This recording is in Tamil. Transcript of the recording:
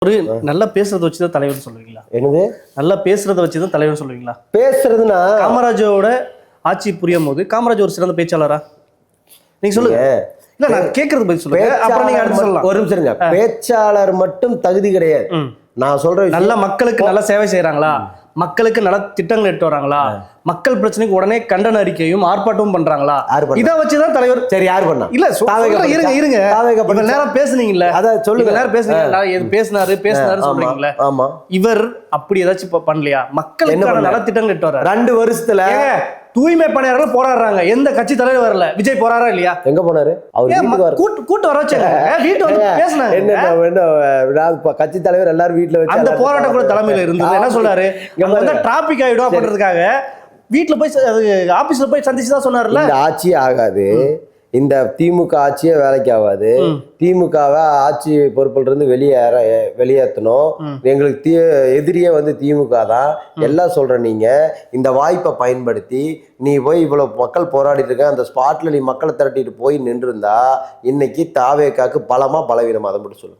ஒரு நல்லா பேசுறத வச்சு தான் தலைவர் சொல்லுவீங்களா? என்னது? நல்லா பேசுறத வச்சு தான் தலைவர் சொல்லுவீங்களா? பேசுறதுன்னா காமராஜோட ஆட்சி புரியும் போது காமராஜ் ஒரு சிறந்த பேச்சாளரா? நீங்க சொல்லுங்க. இல்ல நான் கேக்குறது பதில் சொல்லுங்க. அப்புறம் நீங்க அடுத்து சொல்லலாம். ஒரு நிமிஷம் இருங்க. பேச்சாளர் மட்டும் தகுதி கிடையாது. நான் சொல்றேன் நல்ல மக்களுக்கு நல்ல சேவை செய்யறாங்களா, மக்களுக்கு நல்ல திட்டங்கள் எடுத்து வராங்களா, மக்கள் பிரச்சனைக்கு உடனே கண்டன அறிக்கையும் ஆர்ப்பாட்டமும் பண்றாங்களா, இதை வச்சுதான் தலைவர். சரி, யார் பண்ணா? இல்ல இருங்க இவ்வளவு நேரம் பேசுனீங்கல்ல, அதான் சொல்லுங்க. நேரம் பேசுனீங்க, பேசினாரு சொல்றீங்களா? ஆமா. இவர் அப்படி ஏதாச்சும் பண்ணலையா? மக்களுக்கு நல்ல திட்டங்கள் எடுத்து வர்றாரு. 2 வருஷத்துல தூய்மை பணியாளர்கள் போராடுறாங்க. எந்த கட்சி தலைவர் வரல. விஜய் போறாரா இல்லையா? எங்க போனாரு? அவர் கூட்டு வர வச்சாங்க. வீட்டு வந்து பேசினாங்க. என்ன கட்சி தலைவர் எல்லாரும் வீட்டுல வச்சு அந்த போராட்டம் கூட தலைமையில இருந்தது. என்ன சொல்றாரு? இங்க வந்து டிராபிக் ஆயிடும் அப்படின்றதுக்காக வீட்டுல போய் ஆபீஸ்ல போய் சந்திச்சு தான் சொன்னார்ல. இந்த ஆட்சி ஆகாது, இந்த திமுக ஆட்சியே வேலைக்கு ஆகாது. திமுகவை ஆட்சி பொறுப்புல இருந்து வெளியேற்றணும். எங்களுக்கு எதிரியே வந்து திமுக தான் எல்லாம் சொல்ற. நீங்க இந்த வாய்ப்பை பயன்படுத்தி நீ போய் இவ்வளவு மக்கள் போராடிட்டு இருக்க, அந்த ஸ்பாட்ல நீ மக்களை திரட்டிட்டு போய் நின்று இருந்தா இன்னைக்கு தாவேக்காக்கு பலமா பலவீனமா? அதை மட்டும் சொல்லு.